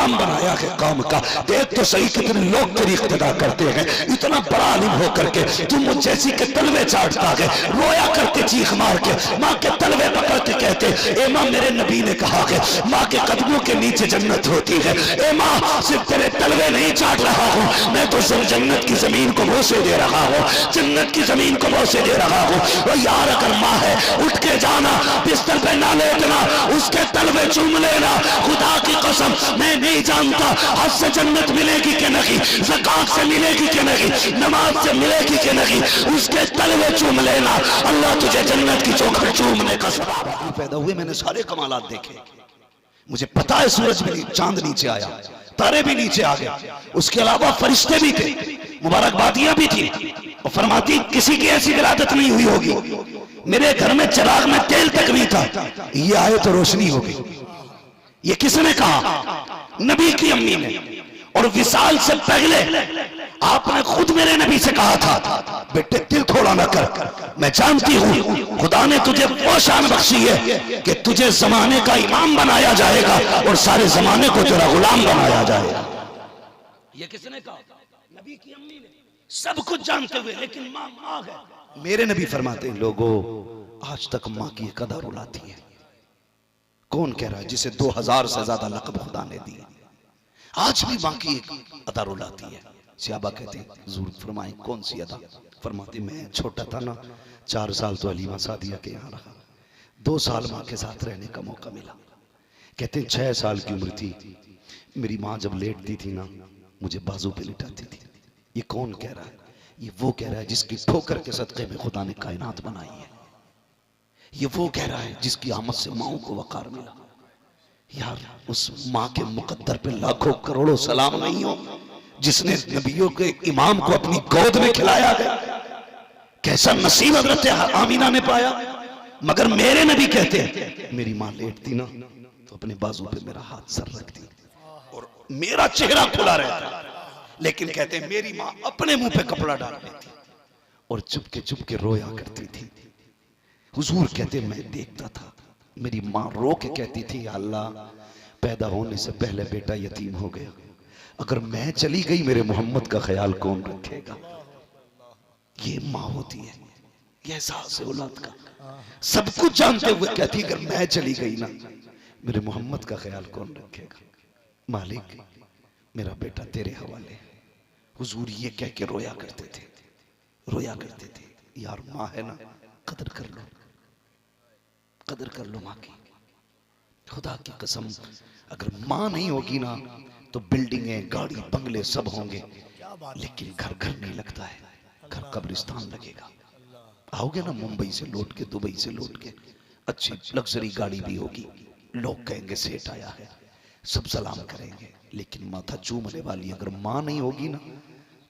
इमाम बनाया है कौम का। देख तो सही कितने लोग तेरी इक्तदा करते हैं, इतना बड़ा आलिम होकर के तू मुझ जैसी के तलवे चाटता है। रोया करते चीख मार के, माँ के तलवे पकड़ के कहते, ए माँ मेरे नबी ने कहा है माँ के कदमों के नीचे जन्नत होती है। ए माँ सिर्फ तेरे तलवे नहीं चाट रहा हूँ, मैं तो सिर्फ जन्नत की जमीन को बोसे दे रहा हूँ, जन्नत की जमीन को बोसे दे रहा हूँ। और यार अगर माँ है उठ के जाना, बिस्तर पे ना लेटना, उसके तलवे चूम लेना। खुदा की कसम मैं नहीं जानता हज से जन्नत मिलेगी कि नहीं, ज़कात से मिलेगी कि नहीं, नमाज से मिलेगी कि नहीं, उसके तलवे चूम लेना। अल्लाह तुझे जन्नत की चौखट चूमने का सवाब। पैदा हुए मैंने सारे कमालात देखे, मुझे पता है सूरज भी चांद नीचे आया, तारे भी नीचे आ गए, उसके अलावा फरिश्ते भी थे, मुबारकबादियां भी थी। और फरमाती किसी की ऐसी विलादत नहीं हुई होगी, मेरे घर में चिराग में तेल तक नहीं था, ये आए तो रोशनी हो गई। ये किसने कहा? नबी की अम्मी ने। और विसाल से पहले आपने खुद मेरे नबी से कहा था बेटे दिल थोड़ा ना कर, मैं जानती हूं खुदा ने तुझे वो शान बख्शी है कि तुझे जमाने का इमाम बनाया जाएगा और सारे जमाने को तेरा गुलाम बनाया जाएगा। ये किसने कहा? नबी की अम्मी ने। सब कुछ जानते हुए, लेकिन माँ माँ है। मेरे नबी फरमाते हैं लोगों आज तक माँ की कदर उड़ाती है। कौन कह रहा है? जिसे 2000 से ज्यादा लक़ब खुदा ने दिए, आज भी माँ की अदा रुलाती है। सहाबा कहते हैं हुजूर फरमाए कौन सी अदा? फरमाते मैं छोटा था ना, 4 साल तो हलीमा सादिया के यहाँ रहा, 2 साल माँ के साथ रहने का मौका मिला। कहते हैं 6 साल की उम्र थी, मेरी माँ जब लेटती थी ना मुझे बाजू पे लिटाती थी। ये कौन कह रहा है? ये वो कह रहा है जिसकी ठोकर के सदक़े में खुदा ने कायनात बनाई है। ये वो कह रहा है जिसकी आमद से माओ को वकार मिला। यार उस माँ के मुकद्दर पे लाखों करोड़ों सलाम नहीं हो, जिसने नबियों के इमाम को अपनी गोद में खिलाया गया। कैसा नसीब हज़रत आमीना ने पाया। मगर मेरे नबी कहते हैं मेरी माँ लेटती ना तो अपने बाजू पे मेरा हाथ सर रखती और मेरा चेहरा खुला रहता, लेकिन कहते हैं मेरी माँ अपने मुंह पे कपड़ा डाल लेती और चुपके रोया करती थी। हुजूर कहते मैं देखता था, मेरी माँ रो के कहती थी अल्लाह पैदा होने से पहले बेटा यतीम हो गया, अगर मैं चली गई मेरे मोहम्मद का ख्याल कौन रखेगा? ये माँ होती है, ये एहसास है औलाद का। सब कुछ जानते हुए कहती अगर मैं चली गई ना मेरे मोहम्मद का ख्याल कौन रखेगा? मालिक मेरा बेटा तेरे हवाले। हुजूर ये कह के रोया करते थे, रोया करते थे। यार माँ है ना, कदर कर लो, कदर कर लो माँ की। खुदा की कसम अगर माँ नहीं होगी ना तो बिल्डिंगें गाड़ी बंगले सब होंगे, लेकिन घर घर नहीं लगता है, घर कब्रिस्तान लगेगा। आओगे ना मुंबई से लौट के, दुबई से लौट के, अच्छी लग्जरी गाड़ी भी होगी, लोग कहेंगे सेठ आया है, सब सलाम करेंगे, लेकिन माथा चूमने वाली अगर माँ नहीं होगी ना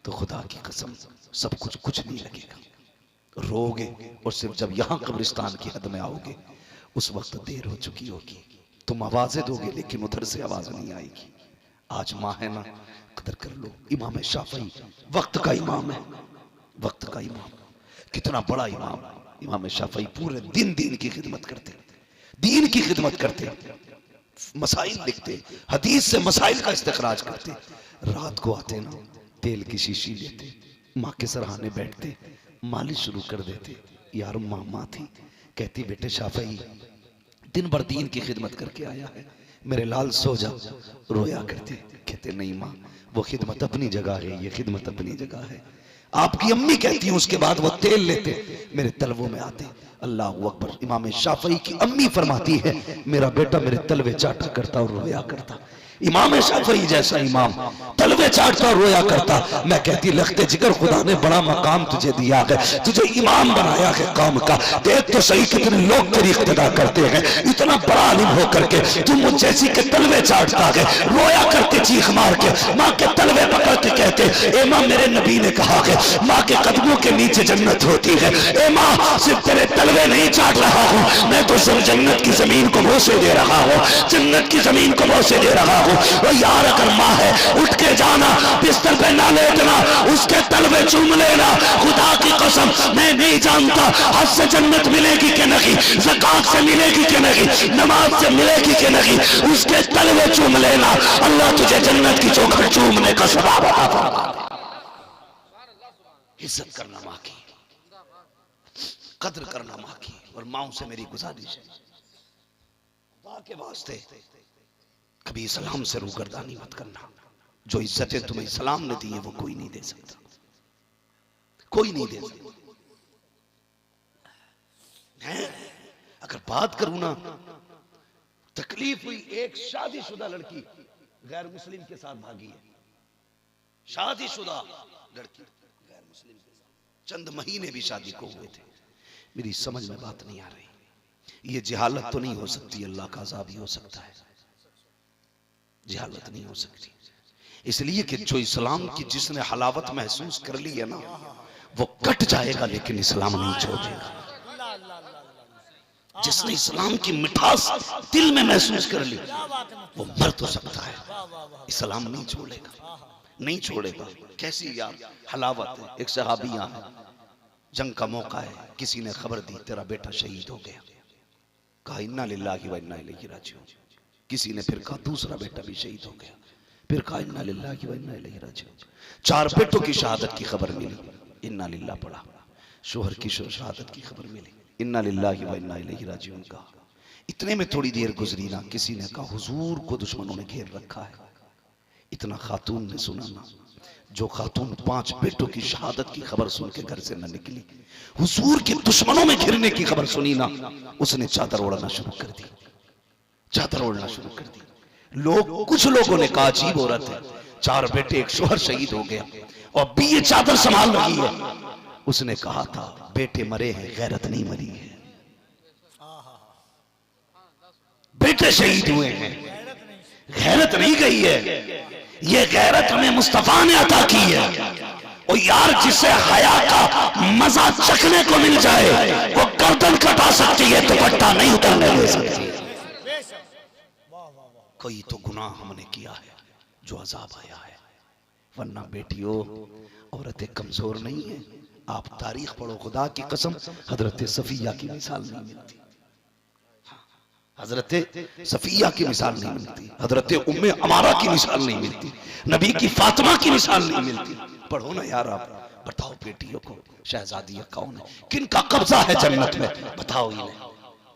तो खुदा की कसम सब कुछ नहीं लगेगा। रोगे और सिर्फ जब यहाँ कब्रिस्तान की हद में आओगे उस वक्त देर हो चुकी होगी। तुम आवाजें दोगे लेकिन उधर से आवाज नहीं आएगी। आज माँ है ना, कदर कर लो। इमाम शाफई वक्त का इमाम है, वक्त का इमाम, कितना बड़ा इमाम। इमाम शाफई पूरे दिन दीन की खिदमत करते, दीन की खिदमत करते, मसाइल लिखते, हदीस से मसाइल का इस्तिखराज करते। रात को आते ना, तेल की शीशी लेते, माँ के सराहने बैठते, मालिश शुरू कर देते। यार माँ थी, कहती बेटे शाफई दिन भर दीन की खिदमत करके आया है, मेरे लाल सो जा। रोया करते, कहते नहीं माँ वो खिदमत अपनी जगह है, ये खिदमत अपनी जगह है। आपकी अम्मी कहती है उसके बाद वो तेल लेते मेरे तलवों में आते। अल्लाह अकबर। इमाम शाफई की अम्मी फरमाती है मेरा बेटा मेरे तलवे चाटा करता और रोया करता। इमाम शाफई जैसा इमाम तलवे चाटता और रोया करता। मैं कहती लखते जिगर खुदा ने बड़ा मकाम तुझे दिया है, तुझे इमाम बनाया है कौम का। देख तो सही कितने लोग तेरी इक्तदा करते हैं, इतना बड़ा आलिम होकर के तू मुझ जैसी के तलवे चाटता है। रोया करते चीख मार के, माँ के तलवे पकड़ के कहते ए माँ मेरे नबी ने कहा है माँ के कदमों के नीचे जन्नत होती है। ए माँ, सिर्फ तेरे तलवे नहीं चाट रहा हूँ, मैं तो सिर्फ जन्नत की जमीन को बोसे दे रहा हूँ, जन्नत की जमीन को बोसे दे रहा हूँ। और यार अगर माँ है, उठ के जाना, बिस्तर पे ना लेटना, उसके तलवे चूम लेना। खुदा की कसम मैं नहीं जानता हज से जन्नत मिलेगी कि नहीं, ज़कात से मिलेगी कि नहीं, नमाज से मिलेगी कि नहीं, उसके तलवे चूम लेना। अल्लाह तुझे जन्नत की चौखट चूमने का सवाब अता फरमाए। इज्जत करना माँ की, कद्र करना माँ की। और माओ से मेरी गुजारिश है, खुदा के वास्ते कभी इस्लाम से रूगर्दानी मत करना। जो इज्जतें तुम्हें इस्लाम ने दी है वो कोई नहीं दे सकता, कोई नहीं दे सकता। अगर बात करूं ना, तकलीफ हुई, एक शादीशुदा लड़की गैर मुस्लिम के साथ भागी है, शादीशुदा लड़की गैर मुस्लिम के साथ, चंद महीने भी शादी को हुए थे। मेरी समझ में बात नहीं आ रही, ये जहालत तो नहीं हो सकती, अल्लाह का अज़ाब ही हो सकता है। जहालत नहीं हो सकती, इसलिए कि जो इस्लाम की जिसने हलावत महसूस कर ली है ना, वो कट जाएगा लेकिन इस्लाम नहीं छोड़ेगा। जिसने इस्लाम की मिठास दिल में महसूस कर ली वो मर तो सकता है, इस्लाम नहीं छोड़ेगा, नहीं छोड़ेगा। कैसी यार हलावत है। एक सहाबिया है, जंग का मौका है, किसी ने खबर दी तेरा बेटा शहीद हो गया, कहा इन्ना लिल्लाहि व इन्ना इलैहि राजिऊन। किसी ने फिर कहा दूसरा बेटा भी शहीद हो गया, फिर कहा इन्ना लिल्लाहि व इन्ना इलैहि राजिऊन। 4 बेटों की शहादत की खबर मिली, इन्ना लिल्लाह पढ़ा। शोहर की शहादत की खबर मिली, इन्ना लिल्लाहि व इन्ना इलैहि राजिऊन कहा। इतने में थोड़ी देर गुजरी ना, किसी ने कहा हुजूर को दुश्मनों ने घेर रखा है। इतना खातून ने सुना ना, जो खातून 5 बेटों की शहादत की खबर सुन के घर से न निकली, हुजूर के दुश्मनों में घिरने की खबर सुनी ना, उसने चादर ओढ़ना शुरू कर दी, चादर ओढ़ना शुरू कर दी। कुछ लोगों ने कहा अजीब औरत है, 4 बेटे, एक शोहर शहीद हो गया और अभी ये चादर संभाल रही है। उसने कहा था बेटे मरे हैं, गैरत नहीं मरी है। बेटे शहीद हुए हैं, गैरत नहीं गई है। ये गैरत हमें मुस्तफा ने अता की है। और यार जिसे हया का मजा चखने को मिल जाए वो गर्दन कटा सकती है, दुपट्टा नहीं उतरने दे सकती। कोई तो गुनाह हमने किया है जो अजाब आया है, वरना बेटियों औरतें कमजोर नहीं है। आप तारीख पढ़ो, खुदा की कसम हजरत सफिया की मिसाल नहीं मिलती, हजरत सफिया की मिसाल नहीं मिलती, हजरत उम्मे अमारा की मिसाल नहीं मिलती, नबी की फातिमा की मिसाल नहीं मिलती। पढ़ो ना यार, आप बताओ बेटियों को शहजादियां कौन है, किन का कब्जा है जन्नत में, बताओ इन्हें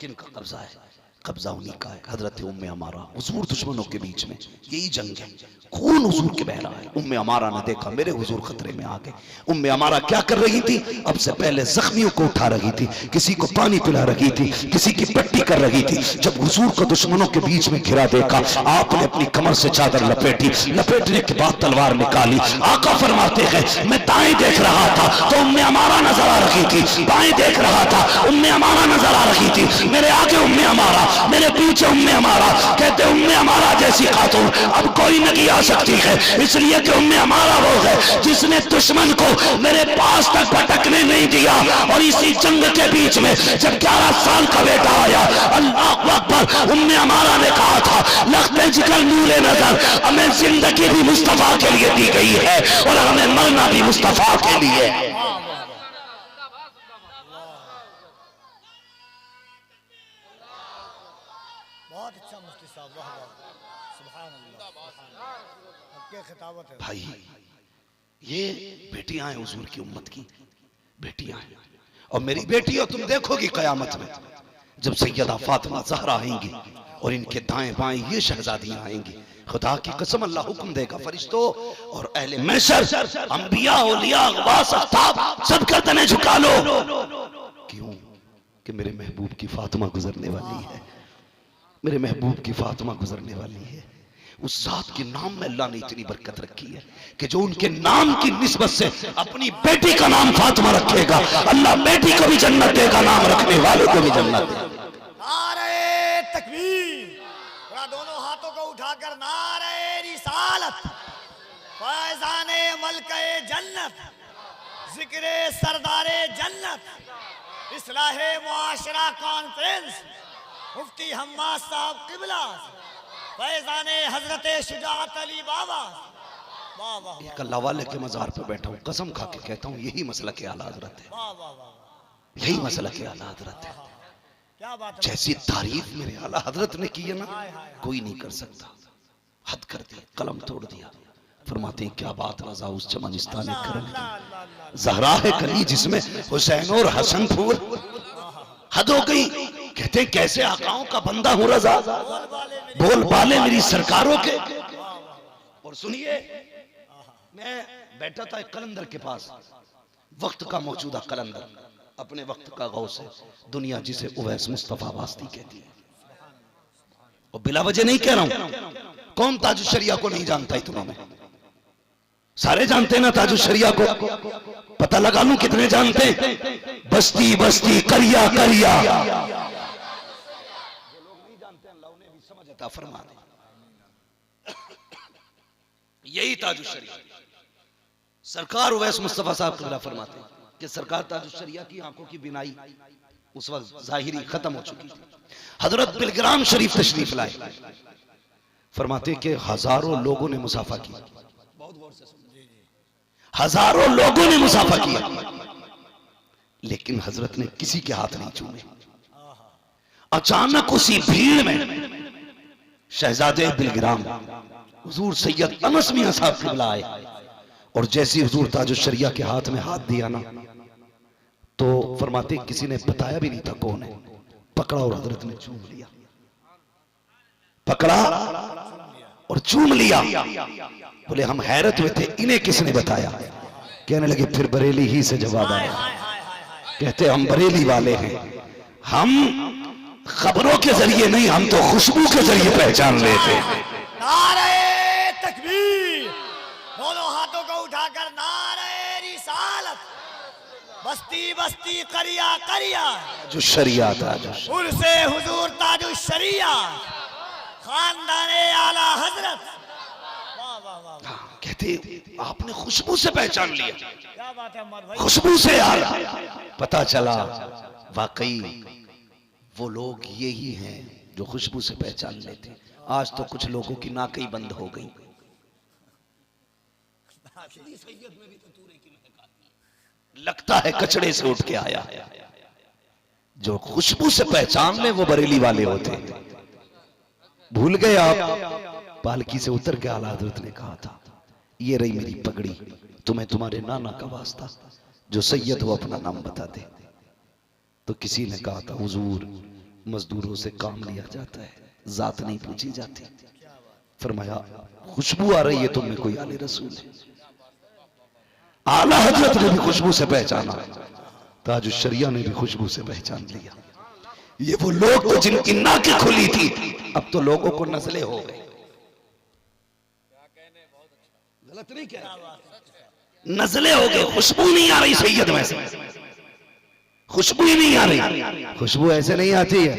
किन का कब्जा है। कब्जा उन्हीं का है, हजरत उम्मे अमारा। हुजूर दुश्मनों के बीच में यही जंग है, खून हुजूर के बह रहा है। उम्मे अमारा ने देखा मेरे हुजूर खतरे में आ गए। उम्मे अमारा क्या कर रही थी, अब से पहले जख्मियों को उठा रही थी, किसी को पानी पिला रही थी, किसी की पट्टी कर रही थी। जब हुजूर को दुश्मनों के बीच में घिरा देखा, आपने अपनी कमर से चादर लपेटी, लपेटने के बाद तलवार निकाली। आका फरमाते हैं मैं दाएं देख रहा था तो उम्मे अमारा नजर आ रही थी, बाएं देख रहा था उम्मे अमारा नजर आ रही थी, मेरे आगे उम्मे अमारा, मेरे पीछे उम्मे अमारा। कहते उम्मे अमारा जैसी खातून अब कोई नहीं आ सकती है, इसलिए कि उम्मे अमारा वो है जिसने दुश्मन को मेरे पास तक भटकने नहीं दिया। और इसी जंग के बीच में जब 11 साल का बेटा आया, अल्लाह अकबर, उम्मे अमारा ने कहा था लख्ते जिगर नूरे नजर, हमें जिंदगी भी मुस्तफा के लिए दी गई है और हमें मरना भी मुस्तफा के लिए। भाई ये बेटियां हैं हुजूर की उम्मत की बेटियां हैं, और मेरी बेटियों तुम देखोगी कयामत में जब सैयदा फातिमा ज़हरा आएंगी और इनके दाएं बाएं ये शहजादियां आएंगी, खुदा की कसम अल्लाह हुक्म देगा फरिश्तों और अहले महशर, अंबिया औलिया गवास अख्ताब सब गर्दनें झुका लो। क्यों कि मेरे महबूब की फातिमा गुजरने वाली है, मेरे महबूब की फातिमा गुजरने वाली है। उस जात के नाम में अल्लाह ने इतनी बरकत रखी है कि जो उनके नाम की निस्बत से अपनी बेटी का नाम फातिमा रखेगा, अल्लाह बेटी को भी जन्नत देगा, नाम रखने वाले को भी जन्नत देगा। नारे तकबीर, दोनों हाथों को उठाकर नारे रिसालत, फैजाने मलके जन्नत, जिक्र सरदारे जन्नत इस्लाहे मुआशरा कॉन्फ्रेंस मुफ्ती हम्माद साहब किबला फैजाने हजरत शुजाअत अली बाबा। वाह वाह एक अल्लाह वाले के मजार पे बैठा हूँ, कसम खा के कहता हूँ यही मसला के आला हजरत है, वाह वाह वाह, यही मसला के आला हजरत है। क्या बात है। जैसी तारीफ मेरे आला हजरत ने की है ना, कोई नहीं कर सकता। हद कर दी, कलम तोड़ दिया। फरमाते हैं क्या बात रजा उस चमनिस्तान ने कर ली, जहरा है कली जिसमें हुसैन और हसन फूल। हद हो गई। कहते कैसे आकाओं का बंदा हूं रजा, बोल बाले मेरी सरकारों के। और सुनिए, मैं बैठा था एक कलंदर के पास, वक्त का मौजूदा कलंदर, अपने वक्त का गौस है, दुनिया जिसे उवैस मुस्तफा वास्ती कहती है। और बिला वजह नहीं कह रहा हूं, कौन ताजुश शरिया को नहीं जानता इतना में, सारे जानते हैं ना ताजुश शरिया को। पता लगा लूं कितने जानते हैं। बस्ती बस्ती करिया करिया, जो लोग नहीं जानते अल्लाह उन्हें भी समझ अता फरमा दे। यही ताजुश शरिया सरकार उवैस मुस्तफा साहब क़िबला फरमाते हैं कि सरकार ताजुश शरिया की आंखों की बिनाई उस वक्त जाहिरी खत्म हो चुकी थी। हजरत बिलग्राम शरीफ तशरीफ लाए, फरमाते कि हजारों लोगों ने मुसाफा किया, हजारों लोगों ने मुसाफा किया, लेकिन हजरत ने किसी के हाथ नहीं चूमे। अचानक उसी भीड़ में शहजादे बिलग्राम हुजूर सैयद अनस मियां साहब क़िबला आए, और जैसे हुजूर ताजुश शरिया के हाथ में हाथ दिया ना, तो फरमाते किसी ने बताया भी नहीं था कौन है, पकड़ा और हजरत ने चूम लिया, पकड़ा और चूम लिया। बोले हम हैरत में थे, इन्हें किसने बताया? कहने लगे फिर बरेली ही से जवाब आया। कहते हम बरेली वाले हैं, हम खबरों के जरिए नहीं, हम तो खुशबू के जरिए पहचान लेते हैं। नारे तकबीर, दोनों हाथों को उठाकर नारे रिसालत, बस्ती बस्ती करिया करिया, जो शरिया ताजुश उर्से हुजूर ताजुश शरिया, खानदाने आला हजरत। वाह वाह वाह, कहते आपने खुशबू से पहचान लिया। क्या बात है अहमद भाई। खुशबू से यार पता चला वाकई वो लोग यही हैं जो खुशबू से पहचान लेते। आज तो कुछ लोगों की नाक ही बंद हो गई। लगता है कचड़े से उठ के आया। जो खुशबू से पहचान ले वो बरेली वाले होते हैं। भूल गए आप, पालकी से उतर के आला हजरत ने कहा था ये रही मेरी पगड़ी, तुम्हें तुम्हारे नाना का वास्ता, जो सैयद हो अपना नाम बता दे। तो किसी ने कहा था हुजूर मजदूरों से काम लिया जाता है, जात नहीं पूछी जाती। फरमाया खुशबू आ रही है तुम में कोई आले रसूल है। आला हजरत ने भी खुशबू से पहचाना, ताजुश शरिया ने भी खुशबू से पहचान लिया। ये वो लोग तो जिनकी नाकें खुली थी, अब तो लोगों को नस्लें हो गए। गलत नहीं कह रहा, नस्लें हो गए। खुशबू नहीं आ रही सैयद में से, खुशबू ही नहीं आ रही। खुशबू ऐसे नहीं आती है,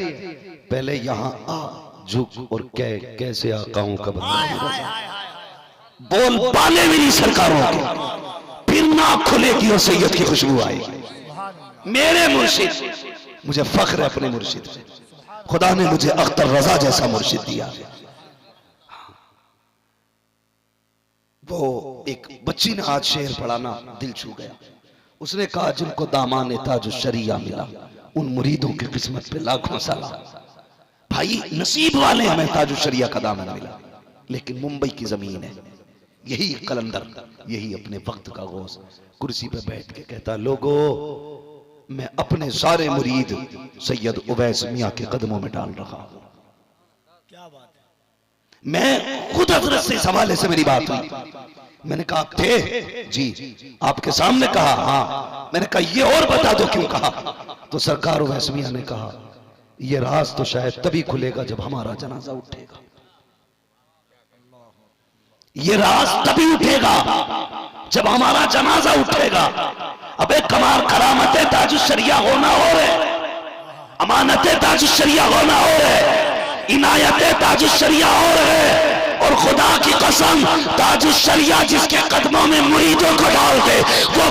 पहले यहां आ झुक और कैसे आकाओं का बोल पाले मेरी सरकारों के, फिर नाक खुलेगी और सैयद की खुशबू आएगी। मेरे मुर्शिद, मुझे फख्र है अपने मुर्शिद से, खुदा ने मुझे अख्तर रजा जैसा मुर्शिद दिया। वो एक बच्ची ने आज शेर पढ़ाना दिल छू गया। उसने कहा जिनको दामाने ताजुश शरिया मिला, उन मुरीदों की किस्मत पे लाखों सलाम। भाई नसीब वाले हमें ताजुश शरिया का दामन मिला, लेकिन मुंबई की जमीन है। यही कलंदर, यही अपने वक्त का गौस कुर्सी पे बैठ के कहता लोगो मैं अपने सारे मुरीद सैयद उवैस मियां के कदमों में डाल रहा हूं। क्या बात है। मैं खुद हजरत से इस हवाले से मेरी बात हुई। मैंने कहा थे जी, आपके सामने कहा हाँ। मैंने कहा ये और बता दो क्यों कहा? तो सरकार उवैस मियां ने कहा ये राज तो शायद तभी खुलेगा जब हमारा जनाजा उठेगा। ये राज तभी उठेगा जब हमारा जनाजा उठेगा। अबे कमाल करामते ताजुश शरिया होना हो रहे, अमानते ताजुश शरिया होना हो रहे, इनायते ताजुश शरिया हो रहे, और खुदा की कसम ताजुश शरिया जिसके कदमों में मुरीदों को डाल दे वो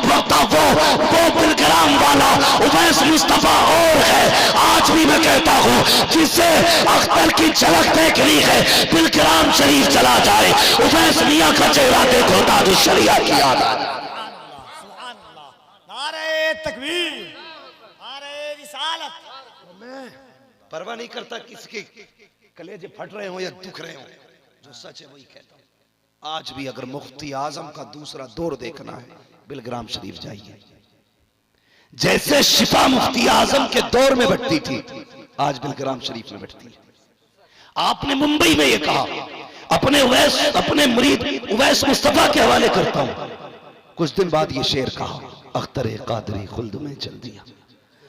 बिलग्राम वाला उवैस मुस्तफा और है। आज भी मैं कहता हूँ जिसे अख्तर की झलक देखनी है बिलग्राम शरीफ चला जाए, उवैस मियां का चेहरा देखो, ताजुश शरिया की याद आ जाए। नारे तकबीर, नारे रिसालत। मैं परवाह नहीं करता किसके कलेजे फट रहे हो या दुख रहे हो, जो सच है वही कहता हूं। आज भी अगर मुफ्ती आजम का दूसरा दौर देखना है बिलग्राम शरीफ जाइए। जैसे शिफा मुफ्ती आजम के दौर में बैठती थी आज बिलग्राम शरीफ में बैठती है। आपने मुंबई में ये कहा, अपने मुरीद उवैस मुस्तफा के हवाले करता हूं, कुछ दिन बाद ये शेर कहा, अख्तर कादरी खुल्द में चल दिया,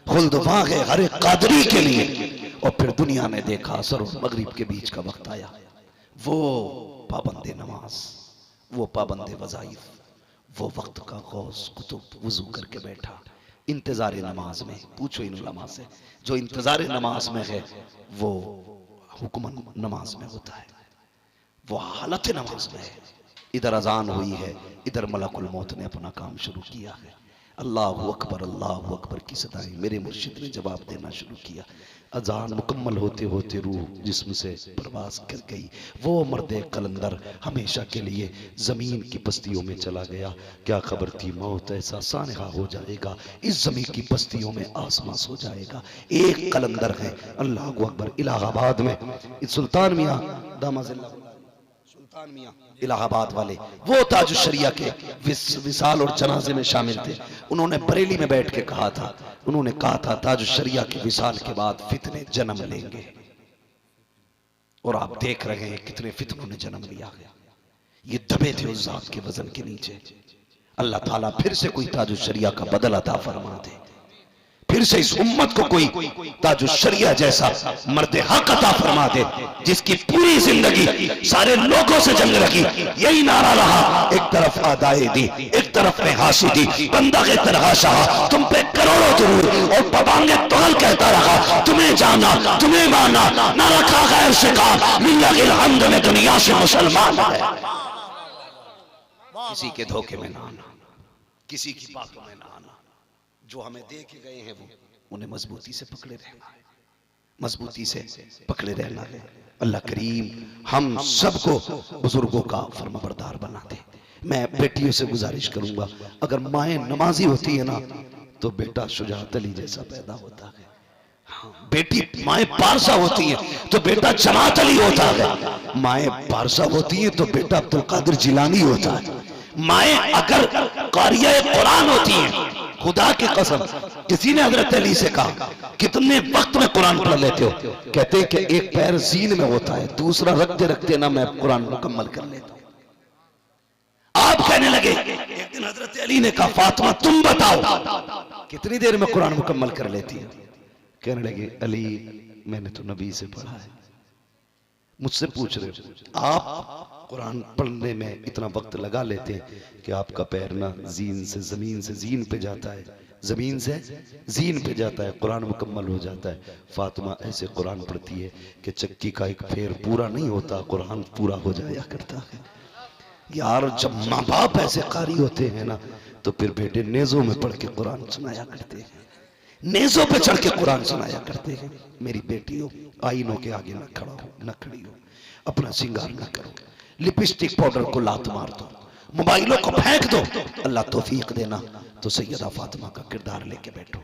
खुल्द वहां है हर एक कादरी के लिए। और फिर दुनिया ने देखा असर और मगरिब के बीच का वक्त आया, वो पाबंदे नमाज, वो पाबंदे वज़ाइफ, वो वक्त का गौस कुतुब वुजू करके बैठा इंतजार नमाज में। पूछो इन उलमा से, जो इंतजार नमाज में है वो हुक्म नमाज में होता है, वो हालत नमाज में है। इधर अजान हुई है, इधर मलकुल मौत ने अपना काम शुरू किया है। अल्लाहु अकबर की सदाएं मेरे मुर्शिद ने जवाब देना शुरू किया। अजान मुकम्मल होते होते रूह जिस्म से प्रवास कर गई। वो मर्दे कलंदर हमेशा के लिए जमीन की बस्तियों में चला गया। क्या खबर थी मौत ऐसा सानहा हो जाएगा, इस जमीन की बस्तियों में आसमां सो जाएगा। एक कलंदर है अल्लाहु अकबर इलाहाबाद में, सुल्तान मियां दामाजिल्लाह सुल्तान मियां इलाहाबाद वाले, वो ताजुश शरिया के विसाल और जनाजे में शामिल थे। उन्होंने बरेली में बैठ के कहा था, उन्होंने कहा था ताजुश शरिया के विसाल के बाद फितने जन्म लेंगे। और आप देख रहे हैं कितने फितनों ने जन्म लिया। ये दबे थे उस जात के वजन के नीचे। अल्लाह ताला फिर से कोई ताजुश शरिया का बदल अता फरमा दे, फिर से इस उम्मत को कोई ताजुश शरिया जैसा मर्द हक अता फरमा दे, जिसकी पूरी जिंदगी सारे लोगों से जंग रखी। यही नारा रहा, एक तरफ आदाए दी, एक तरफ में हासी दी, बंदा के तरह शाह, तुम पे करोड़ों दुरूद, और पबांगे तौल कहता रहा, तुम्हें जाना तुम्हें माना, ना रखा गैर से काम, लिल्लाहिल हम्द में दुनिया से मुसलमान है। किसी के धोखे में ना आना, किसी की बातों में ना आना। जो हमें दे के गए हैं वो उन्हें मजबूती से पकड़े रहना है, मजबूती से पकड़े रहना है। अल्लाह करीम हम सबको बुजुर्गों का फरमाबरदार बना दे। मैं बेटियों से गुजारिश करूंगा, अगर माएँ नमाजी होती है ना तो बेटा शुजाअत अली जैसा पैदा होता है। बेटी माएँ पारसा होती हैं तो बेटा जमात अली होता है। माएँ पारसा होती हैं तो बेटा अब्दुल कादिर जिलानी होता है। माएँ अगर कारिया कुरान होती हैं, खुदा की कसम, किसी ने हजरत अली से कहा कितने वक्त में कुरान पढ़ लेते हो? कहते हैं कि एक पैर जीन में होता है, दूसरा रखते रखते ना मैं कुरान मुकम्मल कर लेता हूं। आप कहने लगे, एक दिन हजरत अली ने कहा फातिमा तुम बताओ कितनी देर में कुरान मुकम्मल कर लेती है? कहने लगे अली मैंने तो नबी से पढ़ा है, मुझसे पूछ रहे हो। आप कुरान पढ़ने में इतना वक्त लगा लेते हैं कि आपका पैर ना जीन से जमीन से जीन पे जाता है, जमीन से जीन पे जाता है, कुरान मुकम्मल हो जाता है। फातिमा ऐसे कुरान पढ़ती है कि चक्की का एक फेर पूरा नहीं होता, कुरान पूरा हो जाया करता है। यार जब माँ बाप ऐसे कारी होते हैं ना तो फिर बेटे नेज़ों में पढ़ के कुरान सुनाया करते हैं, नेज़ों पे चढ़ के कुरान सुनाया करते हैं। मेरी बेटियों आईनों के आगे न खड़ा हो, न खड़ी हो, अपना श्रृंगार न करो, लिपस्टिक पाउडर को लात मार दो, मोबाइलों को फेंक दो। अल्लाह तौफीक देना तो सैयदा फातिमा का किरदार लेके बैठो।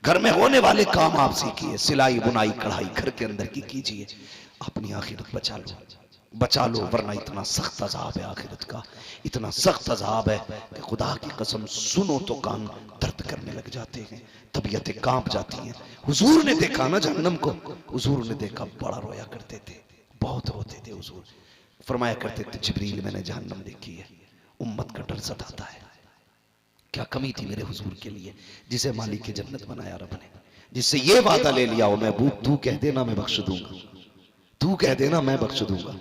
घर में होने वाले काम आप सीखिए, सिलाई बुनाई कढ़ाई घर के अंदर की कीजिए, अपनी आखिरत बचा लो, वरना इतना सख्त अजाब है आखिरत का, इतना सख्त अजाब है कि खुदा की कसम सुनो तो कान दर्द करने लग जाते हैं, तबीयतें कांप जाती हैं। हुजूर ने देखा ना जहन्नम को, हुजूर ने देखा, बड़ा रोया करते थे, बहुत रोते थे। हुजूर फरमाया करते थे जिब्रील मैंने जहन्नम देखी है, उम्मत का डर सताता है। क्या कमी थी मेरे हुजूर के लिए, जिसे मालिक की जन्नत बनाया रब ने, जिससे ये वादा ले लिया हो महबूब तू कह देना मैं बख्श दूंगा, तू कह देना मैं बख्श दूंगा।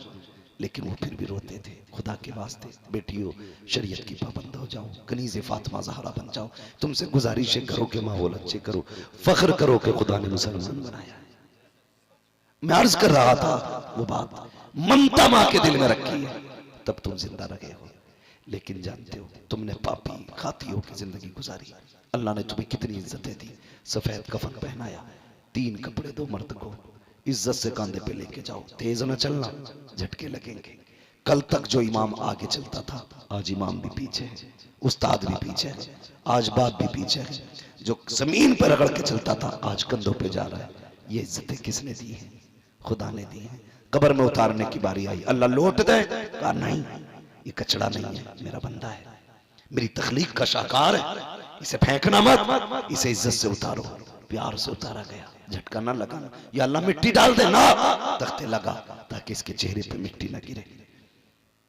लेकिन वो फिर भी रोते थे। खुदा के वास्ते बेटियों शरीयत की पाबंद हो जाओ, कनीज़े फातिमा ज़हरा बन जाओ। तुमसे गुजारिश करो कि माहौल अच्छे करो, फख्र करो कि खुदा ने मुसलमान बनाया है। मैं अर्ज कर रहा था वो बात ममता मां के दिल में रखी है तब तुम जिंदा रहे हो, लेकिन जानते हो तुमने पापी खातियों की जिंदगी गुजारी। अल्लाह ने तुम्हें कितनी इज्जतें दी, सफेद कफन पहनाया, 3 कपड़े दो मर्द को, इज्जत से कांधे पे लेके जाओ, तेज न चलना झटके लगेंगे। कल तक जो इमाम आगे चलता था आज इमाम भी पीछे है, उस्ताद भी पीछे है, आज बाप भी पीछे है। जो जमीन पर रगड़ के चलता था आज कंधों पे जा रहा है। ये इज्जतें किसने दी है? खुदा ने दी है। कब्र में उतारने की बारी आई, अल्लाह लौट दे, कहा नहीं ये कचड़ा नहीं है, मेरा बंदा है, मेरी तखलीक का शाहकार है, इसे फेंकना मत, इसे इज्जत से उतारो। प्यार से उतारा गया, झटका ना लगा, या अल्लाह मिट्टी डाल दे ना, तख्ते लगा ताकि इसके चेहरे पे मिट्टी ना गिरे,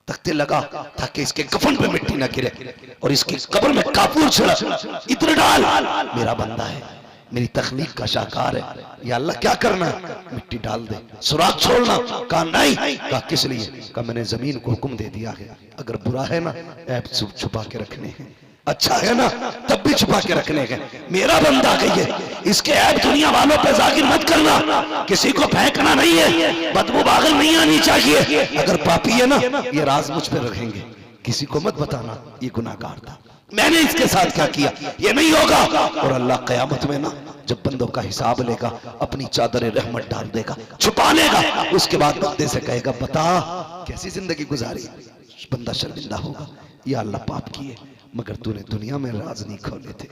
तख्ते लगा ताकि इसके कफन पे मिट्टी ना गिरे, और इसकी कब्र में कापूर छिड़क, इत्र डाल, मेरा बंदा है, मेरी तखलीक का शाहकार है। या अल्लाह क्या करना है? मिट्टी डाल दे, सुराख छोड़ना। कहा नहीं, कहा किस लिए? कहा मैंने जमीन को हुक्म दे दिया है, अगर बुरा है ना ऐप छुपा के रखने हैं, अच्छा है ना तब भी छुपा के रखने हैं। मेरा बंदा कहिए, इसके ऐप दुनिया वालों पे जाहिर मत करना, किसी को फेंकना नहीं है, बदबू बागल नहीं आनी चाहिए। अगर पापी है ना ये राज मुझ पे रखेंगे, किसी को मत बताना ये गुनाहगार था, मैंने इसके साथ क्या किया, ये नहीं होगा। और अल्लाह कयामत में ना जब बंदों का हिसाब लेगा अपनी चादर रहमत डाल देगा, छुपा लेगा, उसके बाद बंदे से कहेगा बता कैसी जिंदगी गुजारी। बंदा शर्मिंदा होगा, या अल्लाह पाप किए मगर तूने दुनिया में राज नहीं खोले थे,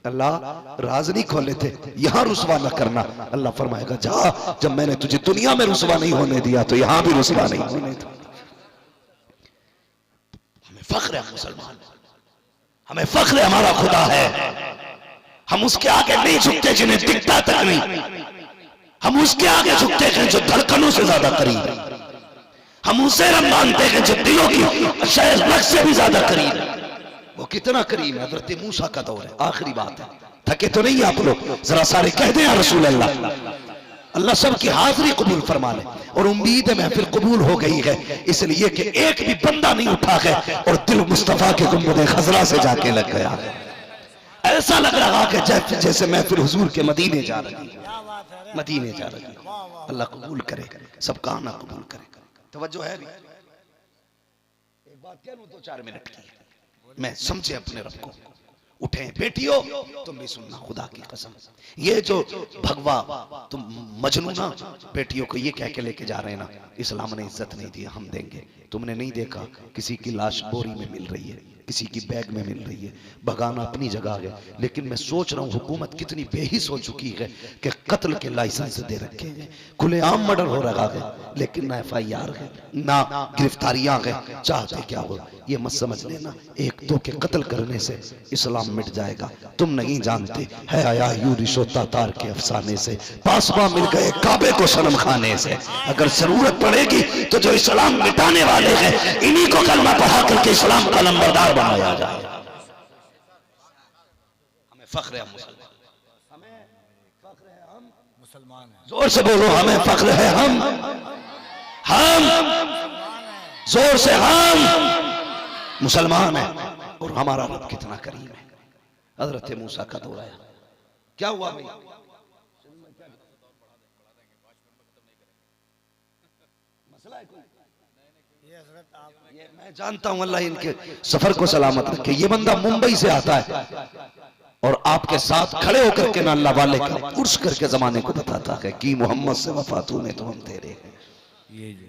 अल्लाह राज नहीं खोले थे, यहां रुसवा न करना। अल्लाह फरमाएगा जा, जब मैंने तुझे दुनिया में रुसवा नहीं होने दिया तो यहां भी रुसवा नहीं होने दिया। हमें फख्र है मुसलमान, हमें फख्र है हमारा खुदा है, हम उसके आगे नहीं झुकते जिन्हें दिखता तक नहीं, हम उसके आगे झुकते हैं जो धड़कनों से ज्यादा करीब है, हम उसे रब मानते हैं जो दिलों की शायद नक्श से भी ज्यादा करीब है। वो कितना करीब है? हज़रत मूसा का दौर है, आखिरी बात है, थके तो नहीं आप लोग, जरा सारे कह दें या रसूल अल्लाह। अल्लाह सबकी हाजिरी कबूल फरमा ले, और उम्मीद है महफिल कबूल हो गई है, इसलिए कि एक भी बंदा नहीं उठा है और दिल मुस्तफा के गुंबद खजरा से जाके लग गया। ऐसा लग रहा कि जैसे महफिल हुजूर के मदीने जा रही, मदीने जा रही। अल्लाह कबूल करे, सबका आना कबूल करे। तवज्जो है? एक बात कह लूं 2-4 मिनट की, मैं समझे अपने रब को। उठे बेटियों, तुम भी सुनना खुदा की कसम, ये जो भगवा तुम मजनू ना बेटियों को ये कह के लेके जा रहे हैं ना, इस्लाम ने इज्जत नहीं दी, हम देंगे। तुमने नहीं देखा किसी की लाश बोरी में मिल रही है, किसी की बैग में मिल रही है, भगाना अपनी जगह है, लेकिन मैं सोच रहा हूँ हुकूमत कितनी बेहिस हो चुकी है कि कत्ल के लाइसेंस दे रखे हैं, खुलेआम मर्डर हो रहा है, लेकिन ना FIR है ना गिरफ्तारियां हैं। चाहते क्या हो ये मत समझ लेना, 1-2 के कत्ल करने से इस्लाम मिट जाएगा। तुम नहीं जानते है आया यूरिशो तातार के अफसाने से, पासवा मिल गए काबे को सनम खाने से। अगर जरूरत पड़ेगी तो जो इस्लाम मिटाने वाले हैं इन्हीं को कलमा पढ़ा करके इस्लाम का नंबरदार बनाया जाए। हमें फख्र है मुसलमान, हमें फख्र है हम मुसलमान हैं। जोर से बोलो, हमें फख्र है हम जोर से हम मुसलमान हैं। और हमारा रब कितना करीम है। हजरत मूसा का दौर आया, क्या हुआ भाई? मसला है कोई? ये मैं जानता हूं, अल्लाह इनके सफर को सलामत रखे। ये बंदा मुंबई से आता है और आपके साथ खड़े होकर के ना अल्लाह वाले का उर्स करके जमाने को बताता है कि मोहम्मद से वफा तूने तो हम तेरे हैं,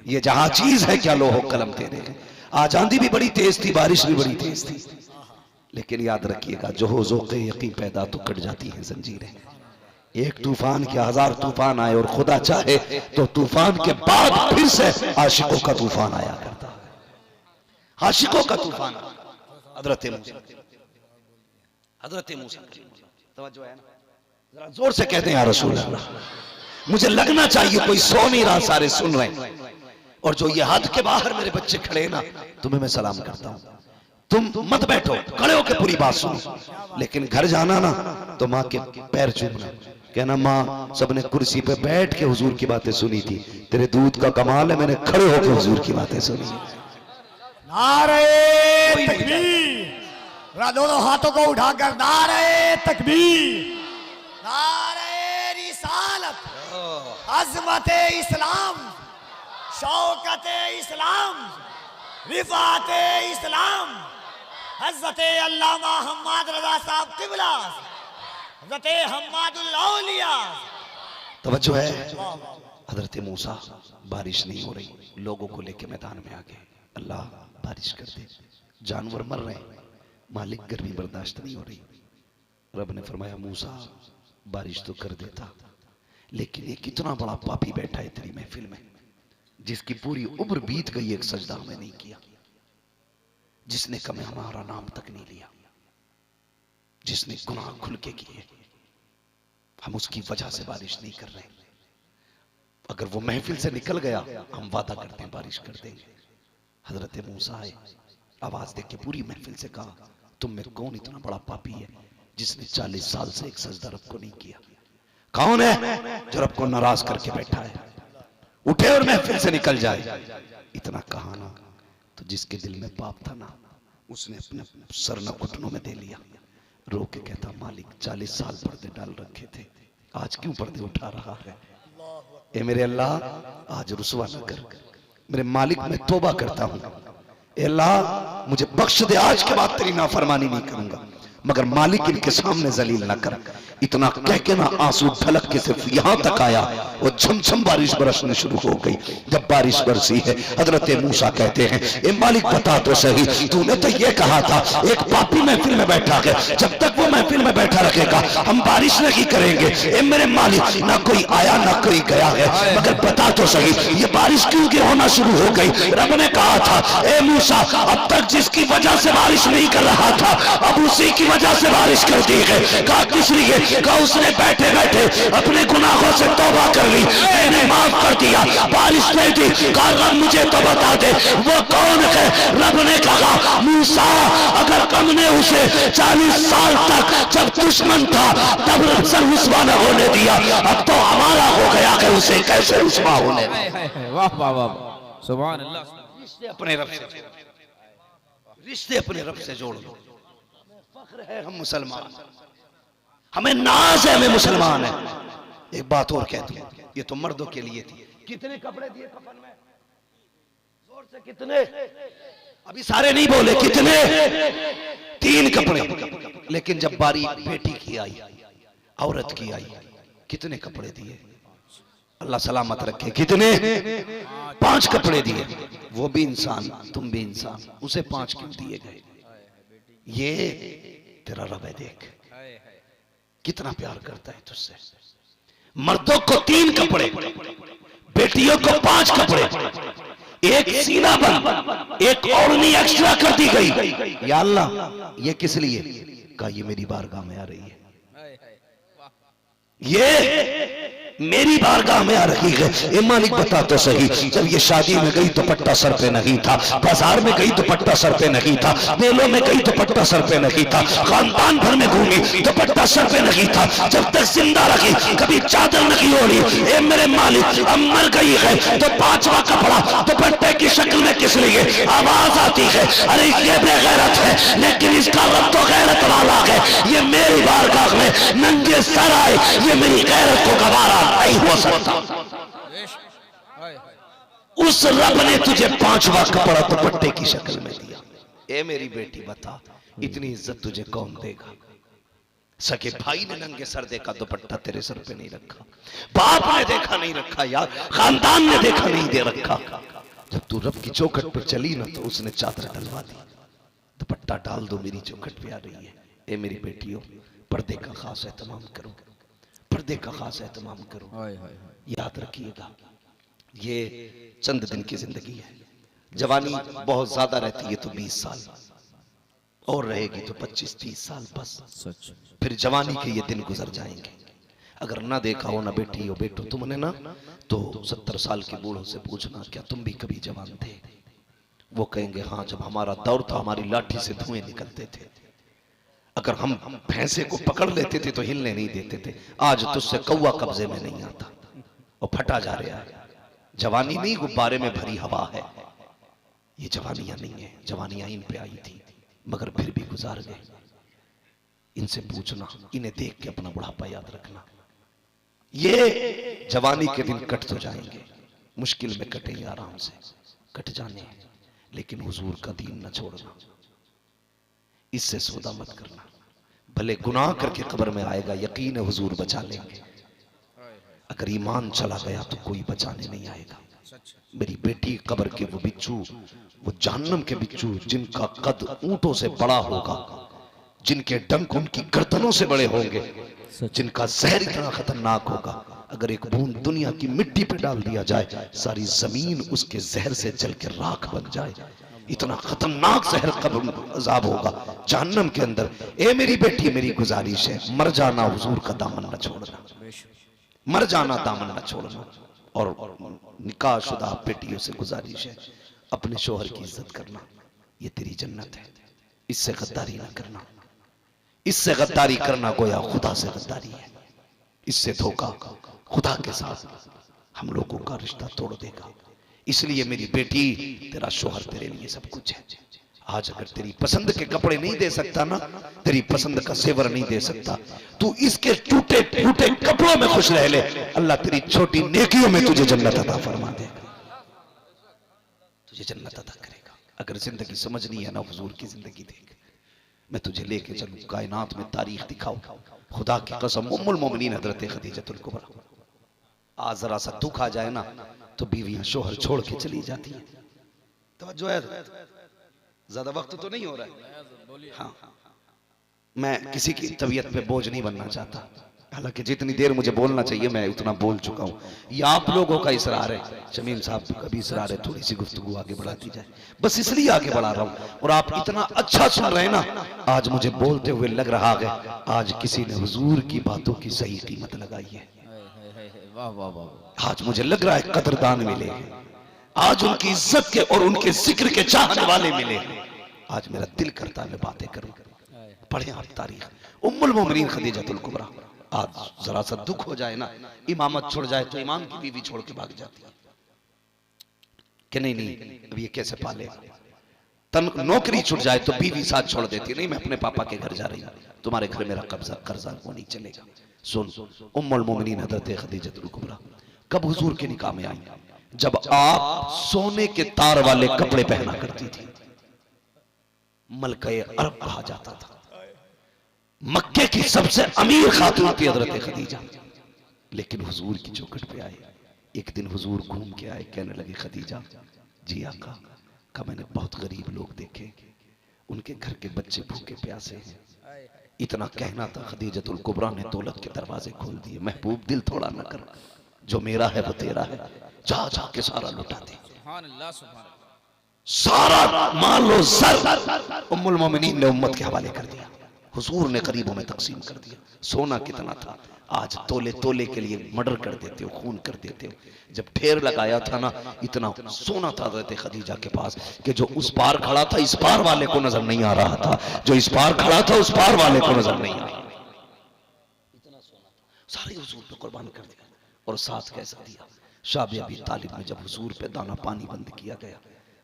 ये जहां चीज है क्या लोहो कलम तेरे हैं। आज आंधी भी बड़ी तेज थी, बारिश भी बड़ी तेज थी, लेकिन याद रखिएगा जो हो ज़ौक़े यकीन पैदा तो कट जाती हैं जंजीरें। एक तूफान के 1000 तूफान आए और खुदा चाहे तो तूफान के बाद फिर से आशिकों का तूफान आया करता है, आशिकों का तूफान। हजरत मूसा तवज्जो है ना, जरा जोर से कहते हैं या रसूल अल्लाह। मुझे लगना चाहिए कोई सो नहीं रहा, सारे सुन रहे हैं। और जो ये हद के बाहर मेरे बच्चे खड़े ना, तुम्हें मैं सलाम करता हूं। तुम मत बैठो, खड़े होकर पूरी बात सुनो, लेकिन घर जाना ना तो माँ के पैर चूमना, कहना माँ सबने कुर्सी पे बैठ के हुजूर की बातें सुनी थी, तेरे दूध का कमाल है, मैंने खड़े होकर हुजूर की बातें सुनी। नारे तकबीर, दोनों हाथों को उठाकर नारे तकबीर, नारे रिसालत, अजमत इस्लाम, शौकत इस्लाम, रिफात इस्लाम, हज़रत अल्लामा हम्माद रज़ा साहब किबला, हज़रत हम्मादुल औलिया। तवज्जो है। हजरत मूसा, बारिश नहीं हो रही, लोगों को लेके मैदान में आ गए। अल्लाह बारिश कर दे, जानवर मर रहे हैं, मालिक गर्मी बर्दाश्त नहीं हो रही। रब ने फरमाया मूसा बारिश तो कर देता, लेकिन ये कितना बड़ा पापी बैठा है तेरी महफिल में, जिसकी पूरी उम्र बीत गई, एक सजदा हमें नहीं किया, जिसने कभी हमारा नाम तक नहीं लिया, जिसने गुनाह खुल के किए, हम उसकी वजह से बारिश नहीं कर रहे। अगर वो महफिल से निकल गया, हम वादा करते हैं बारिश कर देंगे। हजरत मूसा आए, आवाज देख के पूरी महफिल से कहा, तुम में कौन इतना बड़ा पापी है जिसने 40 साल से एक सजदा रब को नहीं किया? कौन है जो रब को नाराज करके बैठा है? उठे और महफिल से निकल जाए। इतना कहा ना, तो जिसके दिल में पाप था ना, उसने अपने सर न घुटनों में दे लिया, रो के कहता, मालिक 40 साल पर्दे डाल रखे थे, आज क्यों पर्दे उठा रहा है? ए मेरे अल्लाह, आज रुसवा न कर, मेरे मालिक मैं तौबा करता हूं, ए अल्लाह मुझे बख्श दे, आज के बाद तेरी नाफरमानी नहीं करूंगा, मगर मालिक इनके सामने जलील ना कर। इतना कह के ना आंसू ढलक के सिर्फ यहां तक आया, वो झमझम बारिश बरसने शुरू हो गई। जब बारिश बरसी है, हजरत मूसा कहते हैं, ए मालिक बता तो सही, तूने तो ये कहा था एक पापी महफिल में बैठा है, जब तक वो महफिल में बैठा रखेगा हम बारिश नहीं करेंगे। ए मेरे मालिक, ना कोई आया ना कोई गया है, मगर बता तो सही ये बारिश क्यों की होना शुरू हो गई? रब ने कहा था, ए मूसा अब तक जिसकी वजह से बारिश नहीं कर रहा था, अब उसी की वजह से बारिश कर दी है। कहा किस लिए? कहा उसने बैठे बैठे अपने गुनाहों से तौबा कर ली, मैंने माफ कर दिया, बारिश नहीं दी। कहा रब मुझे तो बता दे वो कौन है? रब ने कहा, मूसा अगर हमने उसे 40 साल तक जब दुश्मन था तब से रुसवा न होने दिया, अब तो हमारा हो गया है, उसे कैसे रुसवा होने? वाह वाह वाह, सुभान अल्लाह। रिश्ते अपने रब से, रिश्ते अपने रब से जोड़ लो। फख्र है हम मुसलमान, हमें नाज है, हमें मुसलमान है। एक बात और कहती हूं, ये तो मर्दों के लिए थी। कितने कपड़े दिए कफन में? जोर से कितने? अभी सारे नहीं बोले, कितने? 3 कपड़े। लेकिन जब बारी बेटी की आई, औरत की आई, कितने कपड़े दिए? अल्लाह सलामत रखे। कितने? 5 कपड़े दिए। वो भी इंसान, तुम भी इंसान, उसे 5 क्यों दिए गए? ये तेरा रब है, देख कितना प्यार करता है तुझसे। मर्दों को 3 कपड़े, बेटियों को 5 कपड़े, एक सीना बंद, एक ओढ़नी एक्स्ट्रा कर दी गई। या अल्लाह ये किस लिए? कहा ये मेरी बारगाह में आ रही है, ये मेरी बारगाह में आ रही है। ए मालिक बता तो सही, जब ये शादी में गई दुपट्टा सर पे नहीं था, बाजार में गई दुपट्टा सर पे नहीं था, मेलों में गई दुपट्टा सर पे नहीं था, खानदान भर में घूमी दुपट्टा सर पे नहीं था, जब तक जिंदा रखी कभी चादर नहीं ओढ़ी। ए मेरे मालिक अब मर गई है तो 5वां कपड़ा दुपट्टे की शक्ल में किस लिए? आवाज आती है, अरे ये बेगैरत है, लेकिन इसका रब तो गैरत वाला है, ये मेरी बारगाह में नंगे सर आए, ये मेरी गैरत को गवारा नहीं हो सकता। उस रब ने तुझे 5वां कपड़ा दुपट्टे की शक्ल में दिया। ए मेरी बेटी बता, इतनी इज्जत तुझे कौन देगा? सके भाई ने नंगे सर देखा, दुपट्टा तेरे सर पे नहीं रखा, बाप ने देखा नहीं रखा, यार खानदान ने देखा नहीं दे रखा। जब तू रब की चौखट पर चली ना, तो उसने चादर डलवा दी, दुपट्टा डाल दो, मेरी चौखट पे आ रही है। ए मेरी बेटियों, पर्दे का खास एहतमाम करो, पर्दे का खास एहतमाम करो। याद रखिएगा, ये चंद दिन की जिंदगी है, जवानी बहुत ज्यादा रहती है तो 20 साल और रहेगी तो 25-30 साल बस, फिर जवानी के ये दिन गुजर जाएंगे। अगर ना देखा हो ना बेटी हो बेटो तुमने ना, तो 70 साल के बूढ़ों से पूछना क्या तुम भी कभी जवान थे? वो कहेंगे हाँ, जब हमारा दौर था हमारी लाठी से धुएं निकलते थे, अगर हम भैंसे को पकड़ लेते थे तो हिलने नहीं देते थे, आज तुझसे कौवा कब्जे में नहीं आता और फटा जा रहा है। जवानी नहीं गुब्बारे में भरी हवा है, ये जवानियां नहीं है, जवानियां इन पे आई थी मगर फिर भी गुजार गए। इनसे पूछना, इन्हें देख के अपना बुढ़ापा याद रखना, ये जवानी के दिन कट तो जाएंगे, मुश्किल में कटेंगे, आराम से कट जाने, लेकिन हुजूर का दीन न छोड़ना, इससे सौदा मत करना। भले गुनाह करके कब्र में आएगा, यकीन है हुजूर बचा लेंगे। अगर ईमान चला गया तो कोई बचाने नहीं आएगा। मेरी बेटी कब्र के वो बिच्छू, वो जहन्नम के बिच्छू जिनका कद ऊंटों से बड़ा होगा, जिनके डंक उनकी गर्दनों से बड़े होंगे, जिनका जहर इतना खतरनाक होगा, अगर एक बूंद दुनिया की मिट्टी पे डाल दिया जाए, सारी जमीन उसके जहर से जल के राख बन जाए। इतना खतरनाक जहर कब्र अजाब होगा जहन्नम के अंदर। ए मेरी बेटी, मेरी गुजारिश है, मर जाना हुजूर का दामन न छोड़ना, मर जाना दामन न छोड़ना। और निकाह शुदा बेटियों से गुजारिश है, अपने शोहर की इज्जत करना, ये तेरी जन्नत है, इससे गद्दारी ना करना। इससे गद्दारी करना गोया खुदा से गद्दारी है, इससे धोखा खुदा के साथ हम लोगों का रिश्ता तोड़ देगा। इसलिए मेरी बेटी, तेरा शोहर तेरे लिए सब कुछ है। आज अगर तेरी पसंद के कपड़े नहीं दे सकता ना, तेरी पसंद का सेवर नहीं दे सकता, तू इसके टूटे फूटे कपड़ों में खुश रह ले, अल्लाह तेरी छोटी नेकियों में तुझे जन्नत अता फरमा देगा, तुझे जन्नत अता करेगा। अगर जिंदगी समझनी है ना, हुजूर की जिंदगी देख, मैं तुझे लेके चलूं, कायनात में तारीख दिखाऊं। खुदा की कसम, उम्मुल मोमिनीन हजरत खदीजतुल कुबरा, आज जरा सा दुख आ जाए ना तो बीवियां शोहर छोड़ के चली जाती है। तवज्जो है, ज्यादा वक्त तो नहीं हो रहा है। हाँ, मैं किसी की तबीयत पे बोझ नहीं बनना चाहता, हालांकि जितनी देर मुझे बोलना चाहिए मैं उतना बोल चुका हूँ। ये आप लोगों का इसरार है, शमीम साहब का भी इसरार है, थोड़ी सी गुफ्तगू आगे बढ़ाती जाए, बस इसलिए आगे बढ़ा रहा हूँ। और आप इतना अच्छा सुन रहे हैं ना, आज मुझे बोलते हुए लग रहा है आज किसी ने हुजूर की बातों की सही कीमत लगाई है। वाह वाह वाह। आज मुझे लग रहा है कदरदान मिले, आज उनकी इज्जत के और उनके जिक्र के चाहने वाले मिले। आज मेरा दिल करता है मैं बातें करूं। पढ़े आप तारीख, उम्मुल मोमिनीन खदीजतुल कुबरा। आज जरा सा दुख हो जाए ना, इमामत छोड़ जाए तो इमाम की बीवी छोड़ के भाग जाती है कि नहीं नहीं अब ये कैसे पाले। नौकरी छूट जाए तो बीवी साथ छोड़ देती, नहीं मैं अपने पापा के घर जा रही हूं, तुम्हारे घर मेरा कब्जा कर्जा वो नहीं चलेगा। सुन, उम्मुल मोमिनीन हजरत खदीजतुल कुबरा कब हुजूर के निकाह में आई? जब आप सोने के तार वाले कपड़े पहना करती थी, मलके अरब कहा जाता था, मक्के की सबसे अमीर खातून थी हजरत खदीजा। लेकिन हुजूर की चौखट पे आए, एक दिन हुजूर घूम के आए, कहने लगे खदीजा जी आका का मैंने बहुत गरीब लोग देखे, उनके घर के बच्चे भूखे प्यासे हैं। इतना कहना था, खदीजतुल कुबरा ने दौलत के दरवाजे खोल दिए। महबूब दिल थोड़ा न कर, जो मेरा है वो तेरा है, जा जा के सारा लुटा दे, सुभान अल्लाह सुभान अल्लाह। सारा माल लो सर उम्मुल मोमिनीन ने उम्मत के हवाले कर दिया। हुजूर ने गरीबों में तकसीम कर दिया। सोना कितना था, आज तोले तोले के लिए मर्डर कर देते हो, खून कर देते हो। जब ढेर लगाया था ना, इतना सोना था हज़रत खदीजा के पास कि जो उस पार खड़ा था इस पार वाले को नजर नहीं आ रहा था, जो इस पार खड़ा था उस पार वाले को नजर नहीं आ रहा। इतना सोना था, सारे हुजूर पे कुर्बान कर दिया। और साथ कैसा दिया, शाबी अबी तालिब में जब हुजूर पे दाना पानी बंद किया गया,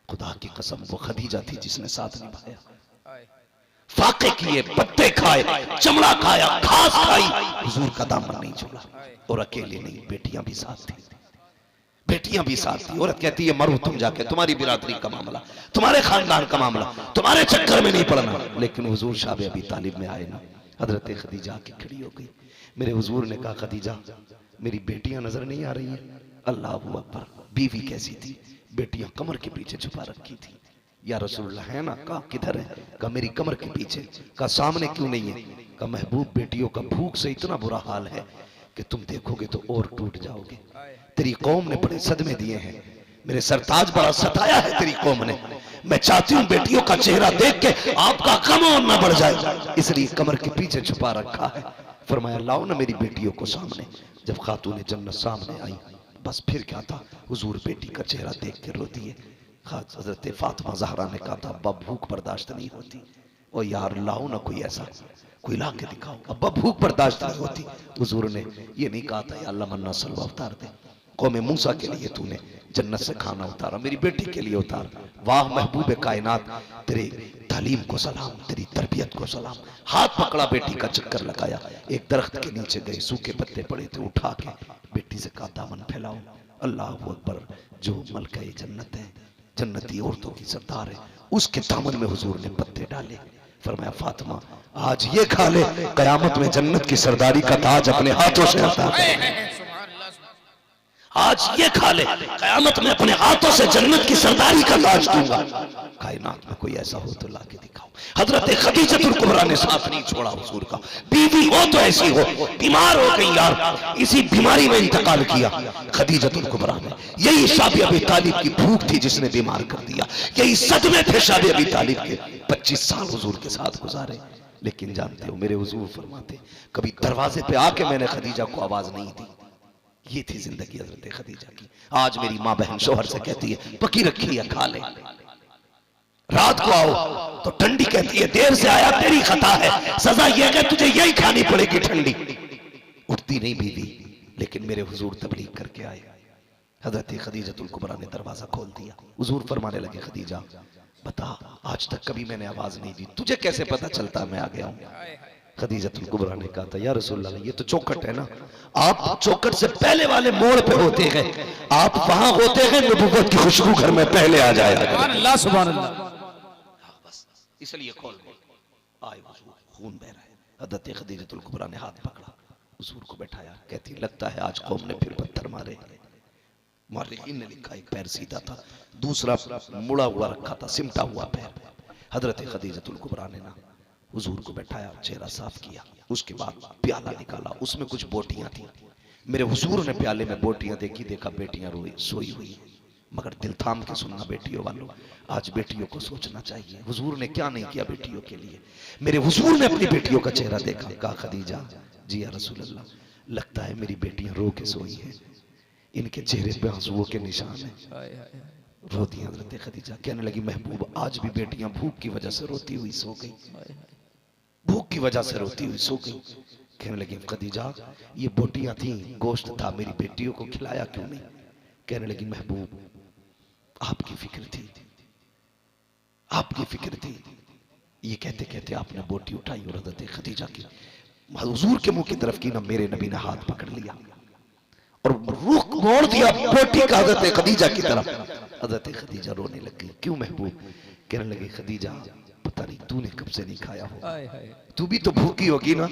खुदा की कसम वो खदीजा थी जिसने साथ निभाया। फाके किए, पत्ते खाए, चमड़ा खाया, घास खाई, हुजूर का दामन नहीं छोड़ा। और अकेले नहीं, बेटियां भी साथ थी, बेटियां भी साथ थी। औरत कहती है मरो तुम जाके, तुम्हारी बिरादरी का मामला, तुम्हारे खानदान का मामला, तुम्हारे चक्कर में नहीं पड़ना। लेकिन हुजूर शाबी अबी तालिब में आए ना, हजरत खदीजा की खड़ी हो गई। मेरे हुजूर ने कहा खदीजा मेरी बेटियां नजर नहीं आ रही है। अल्लाह अकबर। बीवी कैसी थी? बेटियां कमर के पीछे छुपा रखी थी। या रसूलुल्लाह है ना? कहा किधर है? कहा मेरी कमर के पीछे। कहा सामने क्यों नहीं है? कहा महबूब बेटियों का भूख से इतना बुरा हाल है कि तुम देखोगे तो और टूट जाओगे। तेरी कौम ने बड़े सदमे दिए हैं, मेरे सरताज बड़ा सताया है तेरी कौम ने। मैं चाहती हूँ बेटियों का चेहरा देख के आपका गम और न बढ़ जाए, इसलिए कमर के पीछे छुपा रखा है। फरमाया लाओ ना मेरी बेटियों को सामने। जब खातून जन्नत सामने आई, बस फिर क्या था, हुजूर बेटी का चेहरा देख के रोती है। हजरत फातिमा ज़हरा ने कहा था अब्बा भूख बर्दाश्त नहीं होती। ओ यार लाओ ना कोई ऐसा, कोई ला के दिखाओ, अब्बा भूख बर्दाश्त नहीं होती। हुजूर ने ये नहीं कहा था या अल्लाह मन्ना सलवा उतार दे, कौम मूसा के लिए तूने जन्नत से खाना उतारा, मेरी बेटी के लिए उतार। वाह महबूब कायनात, तेरे तालीम को सलाम, तेरी तरबियत को सलाम। हाथ पकड़ा, बेटी का चक्कर लगाया, एक दरख्त के नीचे गए, सूखे पत्ते पड़े थे, उठा के बेटी से कहा दामन फैलाओ। अल्लाह अकबर, जो मलका जन्नत है, जन्नती औरतों की सरदार है, उसके दामन में हुजूर ने पत्ते डाले। फरमाया फातिमा आज ये खा ले, कयामत में जन्नत की सरदारी का ताज अपने हाथों से हटा दे। आज ये खा ले, कयामत में अपने हाथों से जन्नत की सरदारी का ताज दूंगा। कायनात में कोई ऐसा हो तो ला के दिखाओ। हजरत खदीजतुल कुबरा ने साथ नहीं छोड़ा हुजूर का। बीवी हो तो ऐसी हो, बीमार हो गई यार, इसी बीमारी में इंतकाल किया खदीजतुल कुबरा ने। यही शाबी अबी तालिब की भूख थी जिसने बीमार कर दिया, यही सदमे थे शाबी अबी तालिब के। 25 साल हुजूर के साथ गुजारे, लेकिन जानते हो मेरे हुजूर फरमाते, कभी दरवाजे पे आके मैंने खदीजा को आवाज नहीं दी। ये थी जिंदगी हजरत खदीजा की। आज मेरी माँ बहन शोहर से कहती है पकी रखी है खा ले, रात को आओ तो ठंडी कहती है देर से आया तेरी खता है, सजा यह है तुझे यही खानी पड़ेगी ठंडी। उठती नहीं बीवी, लेकिन मेरे हुजूर तबलीग करके आए। हजरत खदीजतुल कुबरा ने दरवाजा खोल दिया। हुजूर फरमाने लगे खदीजा बता, आज तक कभी मैंने आवाज नहीं दी, तुझे कैसे पता चलता मैं आ गया हूं? खदीजतुल कुबरा ने कहा था या रसूल अल्लाह, ये तो चौखट है ना, आप चौखट से पहले वाले मोड़ पे होते हैं, आप वहां होते हैं, नबुव्वत की खुशबू घर में पहले आ जाए। बस इसलिए खोल आए, खून बह रहा है। हजरत खदीजतुल कुबरा ने हाथ पकड़ा, हुजूर को बैठाया, कहती लगता है आज कौम ने फिर पत्थर मारे। मुअर्रिखीन ने लिखा एक पैर सीधा था, दूसरा मुड़ा हुआ रखा था, सिमटा हुआ पैर। हजरत खदीजतुल कुबरा ने ना हुजूर को बैठाया, चेहरा साफ किया, उसके बाद प्याला निकाला, उसमें कुछ बोटियां थी। मेरे हुजूर ने प्याले में बोटियां देखी, देखा बेटियां रोई सोई हुई, मगर दिल थाम के सुनना बेटियों वालों, आज बेटियों को सोचना चाहिए हुजूर ने क्या नहीं किया बेटियों के लिए। मेरे हुजूर ने अपनी बेटियों का चेहरा देखा, कहा खदीजा जी या रसूल अल्लाह, लगता है मेरी बेटियां रो के सोई हैं, इनके चेहरे पे आंसुओं के निशान है। रोती हजरत खदीजा, कहने लगी महबूब आज भी बेटियां भूख की वजह से रोती हुई सो गई, भूख की वजह से रोती हुई सो गई। कहने लगी खदीजा ये बोटियां थी, गोश्त था, मेरी बेटियों को खिलाया क्यों नहीं? कहने लगी महबूब आपकी फिक्र थी, आपकी फिक्र थी। ये कहते कहते आपने बोटी उठाई और हजरत खदीजा की हुजूर के मुंह की तरफ की ना, मेरे नबी ने हाथ पकड़ लिया और रुख मोड़ दिया बोटी का हजरत खदीजा की तरफ। हजरत खदीजा रोने लग गई, क्यों महबूब? कहने लगी खदीजा पता नहीं तूने कब से नहीं खाया हो, तू भी तो भूखी होगी ना।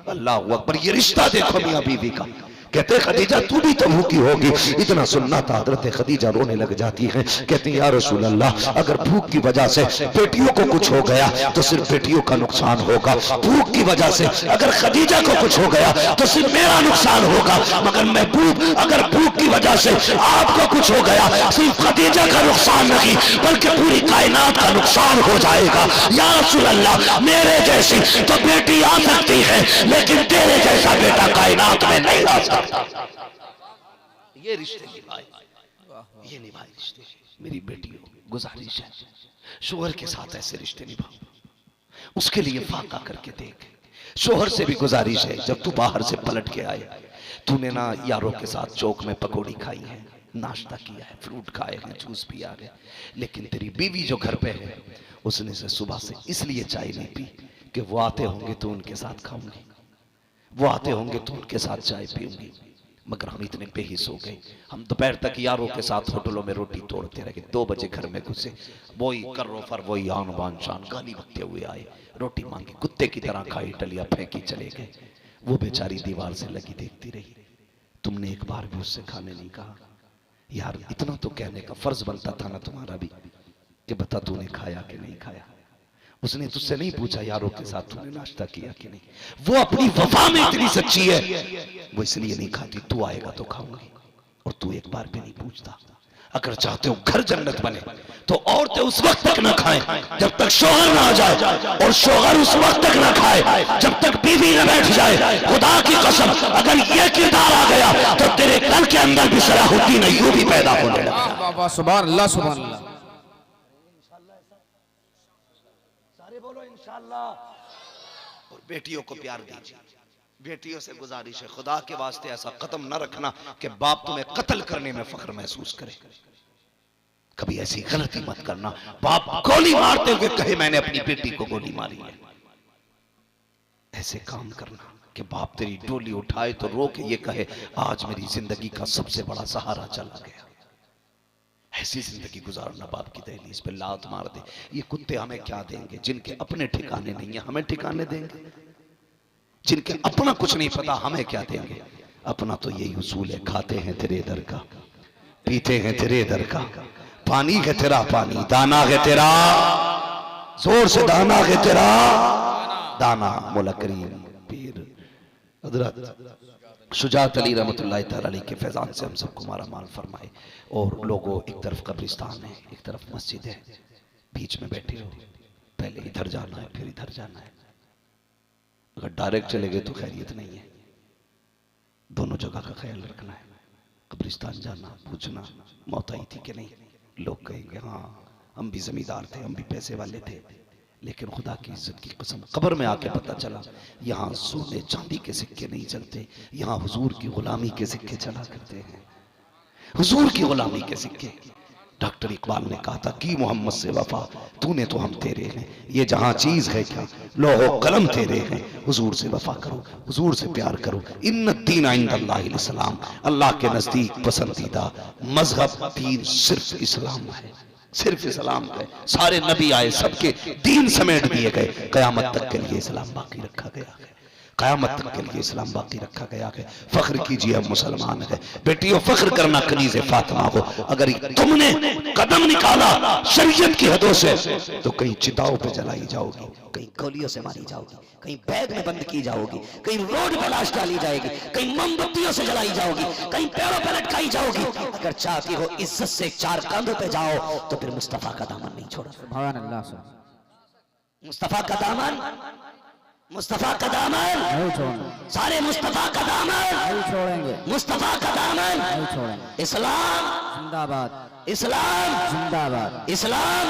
अल्लाह अकबर, ये रिश्ता देखो मियां बीवी का। कहते खदीजा तू भी तो भूखी होगी। इतना सुनना था, हजरत खदीजा रोने लग जाती है, कहती या रसूल अल्लाह अगर भूख की वजह से बेटियों को कुछ हो गया तो सिर्फ बेटियों का नुकसान होगा, भूख की वजह से अगर खदीजा को कुछ हो गया तो सिर्फ मेरा नुकसान होगा, मगर महबूब अगर भूख की वजह से आपको कुछ हो गया सिर्फ खदीजा का नुकसान नहीं बल्कि पूरी कायनात का नुकसान हो जाएगा। या रसूल अल्लाह मेरे जैसी तो बेटी आ सकती है, लेकिन तेरे जैसा बेटा कायनात में नहीं आ सकता। ये रिश्ते निभाए, ये निभाए रिश्ते। मेरी बेटियों गुजारिश है शोहर के साथ ऐसे रिश्ते निभाओ, उसके लिए फाका करके देख। शोहर से भी गुजारिश है जब तू बाहर से पलट के आए, तूने ना यारों के साथ चौक में पकौड़ी खाई है, नाश्ता किया है, फ्रूट खाए हैं, जूस पिया है, लेकिन तेरी बीवी जो घर पे है उसने से सुबह से इसलिए चाय नहीं पी कि वो आते होंगे तो उनके साथ खाऊंगी, वो आते होंगे तो उनके साथ चाय पीऊंगी। मगर हम इतने बेहिस हो गए, हम दोपहर तक यारों के साथ होटलों में रोटी तोड़ते रहे, 2 बजे घर में घुसे, वही कर्रो फर वही आन बान शान गाली बकते हुए आए, रोटी मांगी, कुत्ते की तरह खाई, टलिया फेंकी चले गए। वो बेचारी दीवार से लगी देखती रही। तुमने एक बार भी उससे खाने नहीं कहा? यार इतना तो कहने का फर्ज बनता था ना तुम्हारा भी कि बता तूने खाया कि नहीं खाया। उसने तुझसे नहीं पूछा यारों के साथ तूने नाश्ता किया कि नहीं। वो अपनी वफा में इतनी सच्ची है, वो इसलिए नहीं खाती, तू आएगा तो खाऊंगी, और तू एक बार भी नहीं पूछता। अगर चाहते हो घर जन्नत बने तो औरतें उस वक्त तक ना खाएं जब तक शोहर ना आ जाए, और शोहर उस वक्त तक ना खाए जब तक बीवी न बैठ जाए। खुदा की कसम अगर ये किरदार आ गया तो तेरे घर के अंदर भी सलाहुद्दीन अय्यूबी पैदा होने लगा। सुभान अल्लाह सुभान अल्लाह। सारे बोलो इंशाअल्लाह। और बेटियों को प्यार दीजिए, बेटियों से गुजारिश है, खुदा के वास्ते ऐसा कदम न रखना कि बाप तुम्हें कत्ल करने में फख्र महसूस करे। कभी ऐसी गलती मत करना, बाप गोली मारते हुए कहे मैंने अपनी बेटी को गोली मारी है। ऐसे काम करना कि बाप तेरी डोली उठाए तो रो के ये कहे आज मेरी जिंदगी का सबसे बड़ा सहारा चला गया। ऐसी जिंदगी गुजारना, बाप की दहलीज पे लात मार दे। ये कुत्ते हमें क्या देंगे? जिनके अपने ठिकाने नहीं है हमें ठिकाने देंगे? जिनके अपना कुछ नहीं पता हमें क्या देंगे? अपना तो यही उसूल है, खाते हैं तेरे दर का, पीते हैं तेरे दर का, पानी है तेरा पानी, दाना है तेरा, जोर से दाना है तेरा दाना। मौला करीम पीर हज़रत शुजात अली रहमतुल्लाह तआला अलैह के फैजान से हम सबको मारा माल फरमाए। और लोगों, एक तरफ कब्रिस्तान है, एक तरफ मस्जिद है, बीच में बैठे हो, पहले इधर जाना है फिर इधर जाना है। अगर डायरेक्ट चले गए तो खैरियत नहीं है, दोनों जगह का ख्याल रखना है। कब्रिस्तान जाना, पूछना मौत आई थी कि नहीं। लोग कहेंगे हाँ हम भी जमींदार थे, हम भी पैसे वाले थे, लेकिन खुदा की इज्जत की कसम कब्र में आके पता चला यहाँ सोने चांदी के सिक्के नहीं चलते, यहाँ हुजूर की गुलामी के सिक्के चला करते हैं, हुजूर की गुलामी के सिक्के। डॉक्टर इकबाल ने कहा था कि मोहम्मद से वफा, तूने तो हम तेरे हैं, ये जहां चीज है क्या लोहो कलम तेरे हैं। हुजूर से वफा करो, हुजूर से प्यार करो। इन्न दीन इंदल्लाहिल इस्लाम, अल्लाह के नजदीक पसंदीदा मजहब दीन सिर्फ इस्लाम है, सिर्फ इस्लाम है। सारे नबी आए, सबके दीन समेट दिए गए, कयामत तक के लिए इस्लाम बाकी रखा गया है, कयामत तक के लिए इस्लाम बाकी रखा गया है। फख्र कीजिए हम मुसलमान है। बेटियों फख्र करना कनीज़ फातिमा हो। अगर तुमने कदम निकाला शरीयत की हदों से तो कहीं चिताओं पे जलाई जाओगी, कहीं गोलियों से मारी जाओगी, कहीं बैग में बंद की जाओगी, कहीं रोड पर लाश डाली जाएगी, कहीं मोमबत्तियों से जलाई जाओगी, कहीं पैरों पर लटकाई जाओगी। अगर चाहती हो इज्जत से चार कंधों पे जाओ तो फिर मुस्तफा का दामन नहीं छोड़ो। सुभान अल्लाह। मुस्तफा का दामन, मुस्तफा का दामन नहीं छोड़ेंगे, सारे मुस्तफा का दामन नहीं छोड़ेंगे, मुस्तफा का दामन। नहीं छोड़ेंगे। इस्लाम जिंदाबाद, इस्लाम जिंदाबाद, इस्लाम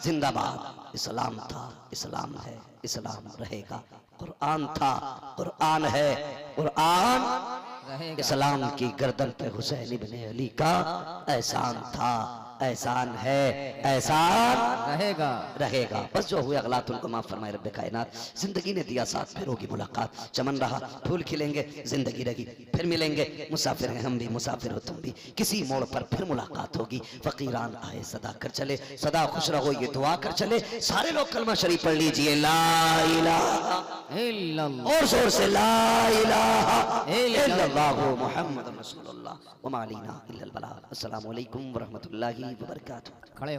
जिंदाबाद। जिंदाबाद। इस्लाम था, इस्लाम है, इस्लाम रहेगा। कुरान था, कुरान है, कुरान रहेगा। इस्लाम की गर्दन पे हुसैन इब्ने अली का एहसान था, एहसान है, एहसान रहेगा, रहेगा। बस जो हुए अगला तुमको माफ फरमाए रब्बे कायनात। जिंदगी ने दिया साथ, फिर होगी मुलाकात। चमन रहा फूल खिलेंगे, जिंदगी रही फिर मिलेंगे। मुसाफिर हैं हम भी, मुसाफिर हो तुम भी, किसी मोड़ पर फिर मुलाकात होगी। फकीरान आए सदा कर चले, सदा खुश रहो ये दुआ कर चले। सारे लोग कलमा शरीफ पढ़ लीजिए, ला इलाहा इल्लल्लाह, और जोर से ला इलाहा इल्लल्लाहु मुहम्मद रसूलुल्लाह व मा अलैना इल्लल बलाग। अस्सलामु अलैकुम व रहमतुल्लाहि व बरकातुहू। खड़े